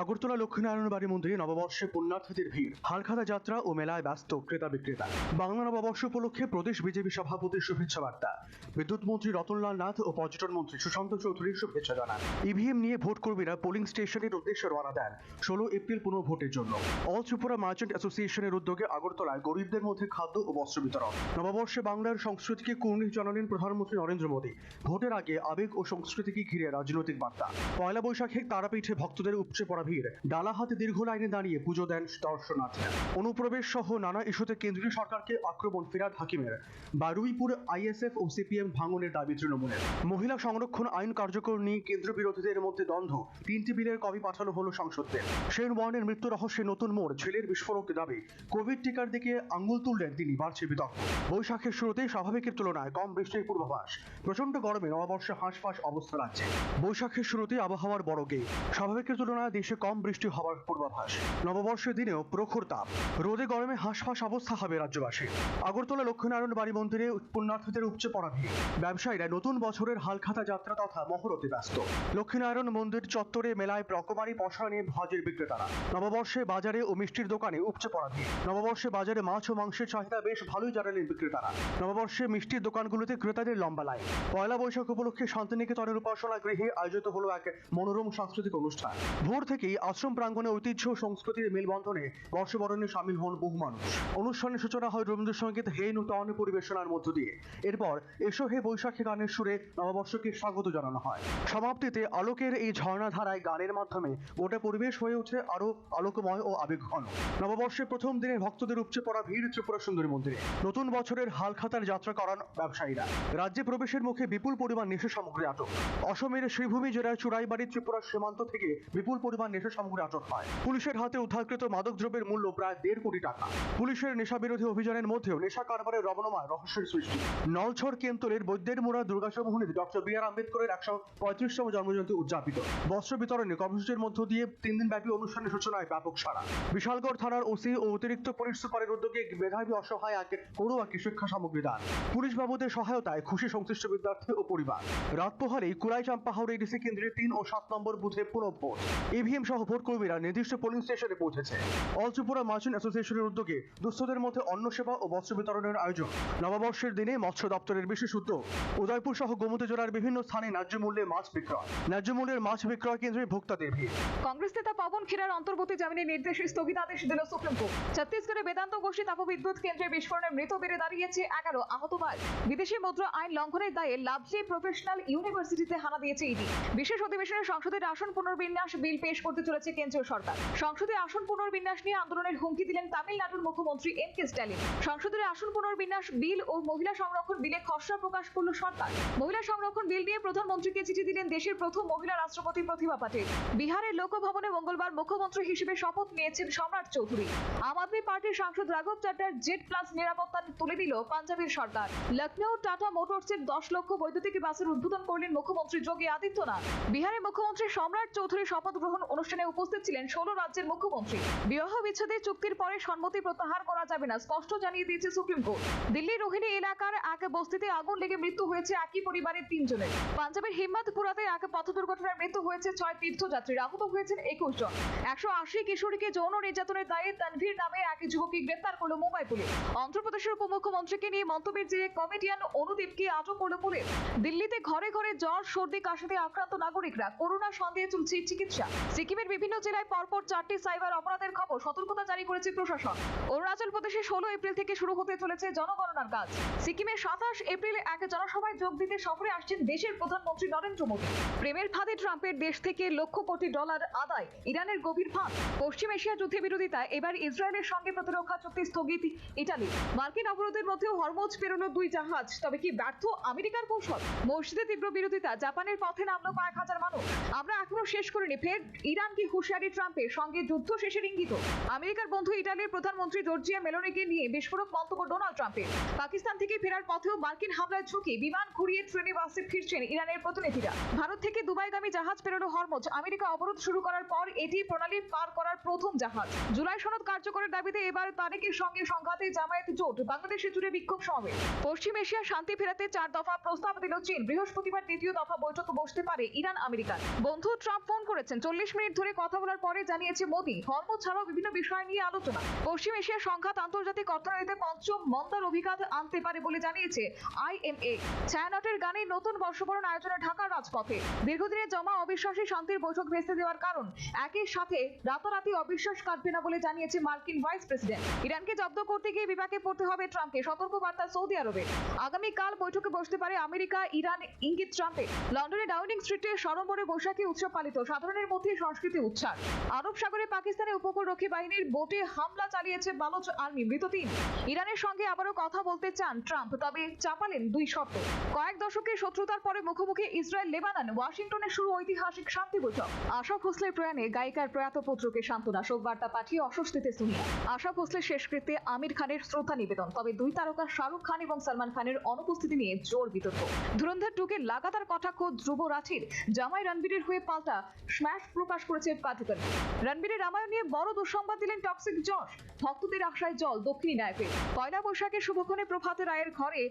আগরতলা লক্ষ্মীনারায়ণ বাড়ি মন্দিরে নববর্ষে পুণ্যার্থীদের ভিড়, হালখাতা যাত্রা ও মেলায় ব্যস্ত ক্রেতা বিক্রেতা। বাংলা নববর্ষ উপলক্ষে প্রদেশ বিজেপি সভাপতির শুভেচ্ছা বার্তা। বিদ্যুৎ মন্ত্রী রতনলাল নাথ ও পর্যটন মন্ত্রী সুশান্ত চৌধুরীর শুভেচ্ছা জানান। ইভিএম নিয়ে ভোট কর্মীরা পোলিং স্টেশনের উদ্দেশ্যে রওনা দেন 16 এপ্রিল পুনর্ভোটের জন্য। অল ত্রিপুরা মার্চেন্ট অ্যাসোসিয়েশনের উদ্যোগে আগরতলায় গরিবদের মধ্যে খাদ্য ও বস্ত্র বিতরণ। নববর্ষে বাংলার সংস্কৃতিকে কুর্নিশ জানালেন প্রধানমন্ত্রী নরেন্দ্র মোদী। ভোটের আগে আবেগ ও সংস্কৃতিকে ঘিরে রাজনৈতিক বার্তা। পয়লা বৈশাখে তারাপীঠে ভক্তদের উপচে পড়া ভিড়, ডালা হাতে দীর্ঘ লাইনে দাঁড়িয়ে পুজো দেন দর্শনার্থীরা। অনুপ্রবেশ সহ নানা ইস্যুতে কেন্দ্রীয় সরকারকে আক্রমণ ফিরাদ হাকিমের। বারুইপুর আইএসএফ ও সিপিএম ভাঙনের দাবি তৃণমূলের। মহিলা সংরক্ষণ আইন কার্যকর নিয়ে কেন্দ্র বিরোধীদের মধ্যে দ্বন্দ্ব, 3টি বিলের কপি পাঠানো হলো সংসদে। শেন ওয়ার্নের মৃত্যু রহস্যে নতুন মোড়, ছেলের বিস্ফোরক দাবি। কোভিড টিকার দিকে আঙ্গুল তুললেন তিনি, বাড়ছে বিতর্ক। বৈশাখের শুরুতে স্বাভাবিকের তুলনায় কম বৃষ্টির পূর্বাভাস। প্রচন্ড গরমে নববর্ষে হাঁসফাঁস অবস্থা রাখছে। বৈশাখের শুরুতে আবহাওয়ার বড় গেই, স্বাভাবিকের তুলনায় দেশে কম বৃষ্টি হওয়ার পূর্বাভাস। নববর্ষের দিনেও প্রখর তাপ, রোদে গরমে হাঁসফাঁস অবস্থা হবে রাজ্যবাসী। আগরতলা লক্ষ্মীনারায়ণ বাড়ি মন্দিরে পুণ্যার্থীদের উপচে পড়া ভিড়। ব্যবসায়ীরা নতুন বছরের হালখাতা যাত্রা তথা মহরতে ব্যস্ত। লক্ষ্মীনারায়ণ মন্দির চত্বরে মেলায় রকমারি পসরা নিয়ে ভাজের বিক্রেতারা। নববর্ষে বাজারে ও মিষ্টির দোকানে উপচে পড়া ভিড়। নববর্ষে বাজারে মাছ ও মাংসের চাহিদা বেশ ভালোই জানালেন বিক্রেতারা। নববর্ষে মিষ্টির দোকানগুলোতে ক্রেতাদের লম্বা লাইন। পয়লা বৈশাখ উপলক্ষে শান্তিনিকেতনের উপাসনা গৃহে আয়োজিত হলো এক মনোরম সাংস্কৃতিক অনুষ্ঠান। ভোর থেকেই আশ্রম প্রাঙ্গণে ঐতিহ্য ও সংস্কৃতির মেলবন্ধনে বর্ষবরণে সামিল হন বহু মানুষ। অনুষ্ঠানের সূচনা হয় রবীন্দ্রসঙ্গীত হে নূতন পরিবেশনার মধ্য দিয়ে। এরপর এসো হে বৈশাখী গানের সুরে নববর্ষকে স্বাগত জানানো হয়। সমাপ্তিতে আলোকের এই ঝর্ণাধারায় গানের মাধ্যমে গোটা পরিবেশ হয়ে ওঠে আরো আলোকময় ও আবেগঘন। নববর্ষের প্রথম দিনে ভক্তদের উপচে পড়া ভিড় ত্রিপুরা সুন্দরী মন্দিরে। নতুন বছরের হালখাতার যাত্রা করান ব্যবসায়ীরা। রাজ্যে প্রবেশের মুখে বিপুল পরিমাণ নেশা সামগ্রী আটক। অসমের শ্রীভূমি জেলার চুড়াইবাড়ি ত্রিপুরার সীমান্ত থেকে বিপুল পরিমাণ নেশা সামগ্রী আটক হয়। পুলিশের হাতে উদ্ধারকৃত মাদকদ্রব্যের মূল্য প্রায় 1.5 কোটি টাকা। পুলিশের নেশা বিরোধী অভিযানের মধ্যেও নেশা কারবারের রমণময় রহস্যের সৃষ্টি। নলছর কেন্তলের বৈদ্যের মোড়া দুর্গাসমোহনীতে ডক্টর বি আর আম্বেদকরের 135তম জন্মজয়ন্তী উদযাপিত। বস্ত্র বিতরণে কর্মসূচির মধ্য দিয়ে 3 দিন ব্যাপী অনুষ্ঠানের সূচনায় ব্যাপক সাড়া। বিশালগড় থানার ওসি ও অতিরিক্ত পুলিশ সুপারের উদ্যোগে মেধাবী অসহায় এক পড়ুয়াকে শিক্ষা সামগ্রী দান। পুলিশ বাবুদের সহায়তায় খুশি সংশ্লিষ্ট বিদ্যার্থী ও পরিবার। রাত পোহারেই কুড়াইচাম্পা হাওড়া এডিসি কেন্দ্রের 3 ও 7 নম্বর বুথে পুনঃভোট। ইভিএম সহ ভোট কর্মীরা নির্দিষ্ট পোলিং স্টেশনে পৌঁছেছে। অল ত্রিপুরা মার্চেন্ট অ্যাসোসিয়েশনের উদ্যোগে দুস্থদের মধ্যে অন্ন সেবা ও বস্ত্র বিতরণের আয়োজন। নববর্ষের দিনে মৎস্য দপ্তরের বিশেষ উদ্যোগ। উদয়পুর সহ গোমতী জেলার বিভিন্ন স্থানে ন্যায্য মূল্যে মাছ বিক্রয়। ন্যায্য মূল্যের মাছ বিক্রয় কেন্দ্রে ভোক্তাদের ভিড়। কংগ্রেস নেতা পবন খেরার অন্তর্বর্তী জামিনের নির্দেশে স্থগিতাদেশ দিল সুপ্রিম কোর্ট। ছত্তিশগড়ে বেদান্ত গোষ্ঠী তাপবিদ্যুৎ কেন্দ্রের বিস্ফোরণে মৃত বেড়ে দাঁড়িয়েছে 11, আহত 5। বিদেশি মুদ্রা আইন লঙ্ঘনের দায়ে লাভলি প্রফেশনাল ইউনিভার্সিটিতে হানা দিয়েছে ইডি। বিশেষ অধিবেশনে সংসদের আসন পুনর্বিন্যাস বিল পেশ করতে চলেছে কেন্দ্রীয় সরকার। সংসদে আসন পুনর্বিন্যাস নিয়ে আন্দোলনের হুমকি দিলেন তামিলনাড়ুর মুখ্যমন্ত্রী এম.কে. স্ট্যালিন। সংসদের আসন পুনর্বিন্যাস বিল ও মহিলা সংরক্ষণ বিলে খসড়া প্রকাশ করল সরকার। মহিলা সংরক্ষণ বিল নিয়ে প্রধানমন্ত্রীকে চিঠি দিলেন দেশের প্রথম মহিলা রাষ্ট্রপতি প্রতিভা পাটিল। বিহারের লোকভবনে মঙ্গলবার মুখ্যমন্ত্রী হিসেবে শপথ নিয়েছেন সম্রাট চৌধুরী। আম আদমি পার্টির সাংসদ রাঘব চাড্ডার জেড প্লাস নিরাপত্তা তুলে দিল পাঞ্জাবের সরকার। লখনৌ টাটা মোটরসের 10 লক্ষ বৈদ্যুতিক বাসের উদ্বোধন করলেন মুখ্যমন্ত্রী যোগী আদিত্যনাথ। বিহারের মুখ্যমন্ত্রী সম্রাট চৌধুরীর শপথ গ্রহণ অনুষ্ঠানে উপস্থিত ছিলেন 16 রাজ্যের মুখ্যমন্ত্রী। বিবাহ বিচ্ছেদের চুক্তির পরে সম্মতি প্রত্যাহার করা যাবে না, স্পষ্ট জানিয়ে দিয়েছে সুপ্রিম কোর্ট। দিল্লির রোহিণী এলাকার এক বস্তিতে আগুন লেগে মৃত্যু হয়েছে একই পরিবারের 3 জনের। পাঞ্জাবের হিম্মতপুরাতে এক পথ দুর্ঘটনায় মৃত্যু হয়েছে 6 তীর্থযাত্রী, আহত হয়েছেন 21 জন। 180 কিশোরীকে যৌন নির্যাতনের দায়ে তানভীর নামে এক যুবককে গ্রেফতার করল মুম্বাই পুলিশ। অন্ধ্রপ্রদেশের উপমুখ্যমন্ত্রীকে নিয়ে মন্তব্যের জেরে কমেডিয়ান অনুদীপকে আটক করল পুলিশ। দিল্লিতে ঘরে ঘরে জ্বর সর্দি কাশিতে আক্রান্ত নাগরিকরা, করোনা সন্দেহে চলছে চিকিৎসা। সিকিমের বিভিন্ন জেলায় পরপর 4টি সাইবার অপরাধের খবর, সতর্কতা জারি করেছে প্রশাসন। অরুণাচল প্রদেশে 16 এপ্রিল থেকে শুরু হতে চলেছে জনগণনার কাজ। সিকিমে 27 এপ্রিল এক জনসভায় যোগ দিতে সফরে আসছেন দেশের প্রধানমন্ত্রী নরেন্দ্র মোদী। প্রেমের ফাঁদে ট্রাম্পের দেশ থেকে লক্ষ কোটি ডলার আদায়, ইরানের গভীর ফাঁদ। পশ্চিম এশিয়া যুদ্ধে বিরোধিতায় এবার ইসরায়েলের সঙ্গে প্রতিরক্ষা চুক্তি স্থগিত ইটালি। মার্কিন অবরোধের মধ্যেও হরমুজ পেরোলো 2 জাহাজ, তবে কি ব্যর্থ আমেরিকার কৌশল? মসজিদে তীব্র বিরোধিতা, জাপানের পথে নামলো কয়েক হাজার মানুষ। আমরা এখনো শেষ করিনি, ফের ইরান কি হুঁশিয়ারি ট্রাম্পের, সঙ্গে যুদ্ধ শেষের ইঙ্গিত। আমেরিকার বন্ধু ইটালির প্রধানমন্ত্রী জর্জিয়া মেলোনিকে নিয়ে বিস্ফোরক মন্তব্য ডোনাল্ড ট্রাম্পের। পাকিস্তান থেকে ফেরার পথেও মার্কিন হামলার ঝুঁকি, বিমান ঘুরিয়ে ট্রেনে বাসে ফিরছেন ইরানের প্রতিনিধিরা। ভারত থেকে দুবাইগামী জাহাজ পেরোলো হরমুজ। আমেরিকা অবরোধ শুরু করার পর এটি প্রণালী পার করার প্রথম জাহাজ। জুলাই সনদ কার্যকরের দাবিতে এবার তারেকের সঙ্গে সংঘাতে জামায়াত জোট, বাংলাদেশে জুড়ে বিক্ষোভ সমাবেশ। পশ্চিম এশিয়া শান্তি ফেরাতে 4 দফা প্রস্তাব দিল চীন। বৃহস্পতিবার দ্বিতীয় দফা বৈঠক বসতে পারে ইরান আমেরিকার। বন্ধু ট্রাম্প ফোন করেছেন, 40 মিনিট ধরে কথা বলার পরে জানিয়েছে মোদি ধর্ম ছাড়াও বিভিন্ন বিষয় নিয়ে আলোচনা। পশ্চিম এশিয়ার সংঘাত আন্তর্জাতিক অর্থনীতিতে পঞ্চম মন্দার অভিঘাত আনতে পারে বলে জানিয়েছে IMA। ছায়ানটের গানে নতুন বর্ষবরণ আয়োজনে ঢাকার রাজপথে দীর্ঘদিনের জমা অবিশ্বাসী শান্তির বৈঠক ভেস্তে দেওয়ার কারণ একই সাথে রাতারাতি অবিশ্বাস কাটবে না বলে জানিয়েছে মার্কিন ভাইস প্রেসিডেন্ট। ইরানকে জব্দ করতে গিয়ে বিপাকে পড়তে হবে ট্রাম্পকে, সতর্ক বার্তা সৌদি আরবে। আগামীকাল বৈঠকে বসতে পারে আমেরিকা ইরান, ইঙ্গিত ট্রাম্পে। লন্ডনে ডাউনিং স্ট্রিটে সড়ম্বরে বৈশাখী উৎসব পালিত, সাধারণের মধ্যে সংস্কৃতি উচ্ছ্বাস। আরব সাগরে পাকিস্তানের উপকূলরক্ষী বাহিনীর বোটে হামলা চালিয়েছে বালুচ আর্মি, মৃত 3। ইরানের সঙ্গে আবারও কথা বলতে চান ট্রাম্প, তবে চাপালেন 2 শর্ত। কয়েক দশকের শত্রুতার পরে মুখোমুখি ইসরায়েল লেবানন, ওয়াশিংটনে শুরু ঐতিহাসিক শান্তি বৈঠক। আশা ভোসলের প্রয়াণে গায়িকার প্রয়াত পুত্রকে সান্ত্বনা, শোক বার্তা পাঠিয়ে অস্বস্তিতে সুনিয়া। আশা ভোসলের শেষকৃত্যে আমির খানের শ্রদ্ধা নিবেদন, তবে 2 তারকা শাহরুখ খান এবং সালমান খানের অনুপস্থিতি নিয়ে জোর বিতর্ক। ধুরন্ধর 2-কে লাগাতার কটাক্ষ ধ্রুব রাঠির, জামাই রণবীরের হয়ে পাল্টা স্ম্যাশ প্রকাশ করেছে পাঠকের। রণবীরের রামায়ণ নিয়ে বড় দুঃসংবাদ দিলেন টক্সিক জশ, ভক্তদের আশায় জল দক্ষিণী নায়কের। পয়লা বৈশাখের শুভক্ষণে প্রভাত রায়ের ঘরে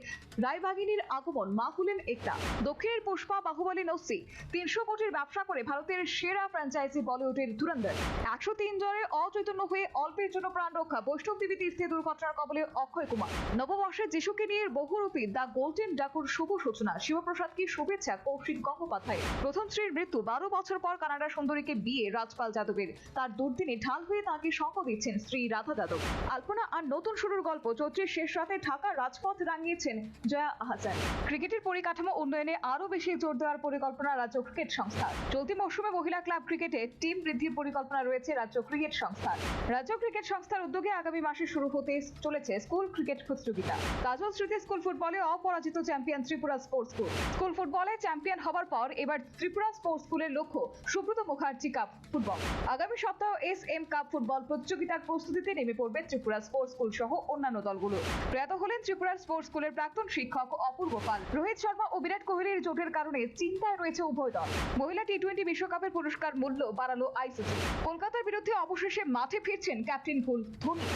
রায়বাগিনীর আগমন, মা হলেন একটা। দক্ষিণের পুষ্পা, বাহুবলী নস্যি 300 কোটির ব্যবসা করে ভারতের সেরা ফ্র্যাঞ্চাইজি বলিউডের ধুরন্ধর। 103 জ্বরে অচৈতন্য হয়ে অল্পের জন্য প্রাণ রক্ষা, বৈষ্ণব দেবী তীর্থে দুর্ঘটনার কবলে অক্ষয় কুমার। নববর্ষে যিশুকে নিয়ে বহুরূপী দ্য গোল্ডেন ডাকুর শুভ সূচনা, শিবপ্রসাদকে শুভেচ্ছা কৌশিক গঙ্গোপাধ্যায়। প্রথম স্ত্রীর মৃত্যু, 12 বছর পর কানাডা সুন্দরীকে বিয়ে রাজপাল যাদবের। তার দুর্দিনে ঢাল হয়ে তাঁকে সঙ্গ দিচ্ছেন স্ত্রী রাধা যাদব। আলপনা আর নতুন শুরুর গল্প, চৈত্রের শেষ রাতে ঢাকার রাজপথ রাঙিয়েছেন জয়া আহসান। ক্রিকেটের পরিকাঠামো উন্নয়নে আরও বেশি জোর দেওয়ার পরিকল্পনা রাজ্য ক্রিকেট সংস্থার। চলতি মৌসুমে মহিলা ক্লাব ক্রিকেটে টিম বৃদ্ধির পরিকল্পনা রয়েছে রাজ্য ক্রিকেট সংস্থার। রাজ্য ক্রিকেট সংস্থার উদ্যোগে আগামী মাসে শুরু হতে চলেছে স্কুল ক্রিকেট প্রতিযোগিতা। কাজল স্মৃতি স্কুল ফুটবলে অপরাজিত champion Tripura sports school. School ফুটবলে চ্যাম্পিয়ন হওয়ার পর এবার ত্রিপুরা স্পোর্টস স্কুলের লক্ষ্য সুব্রত মুখার্জি কাপ ফুটবল। আগামী সপ্তাহ SM কাপ ফুটবল প্রতিযোগিতার প্রস্তুতিতে নেমে পড়বে ত্রিপুরা স্পোর্টস স্কুল সহ অন্যান্য দলগুলো। প্রয়াত হলেন ত্রিপুরা স্পোর্টস স্কুলের প্রাক্তন শিক্ষক অপূর্ব পাল। রোহিত শর্মা ও বিরাট কোহলির জোটের কারণে চিন্তায় রয়েছে উভয় দল। মহিলা T20 বিশ্বকাপের পুরস্কার মূল্য বাড়ালো ICC। কলকাতার বিরুদ্ধে অবশেষে মাঠে ফিরছেন ক্যাপ্টেন কুল ধোনি।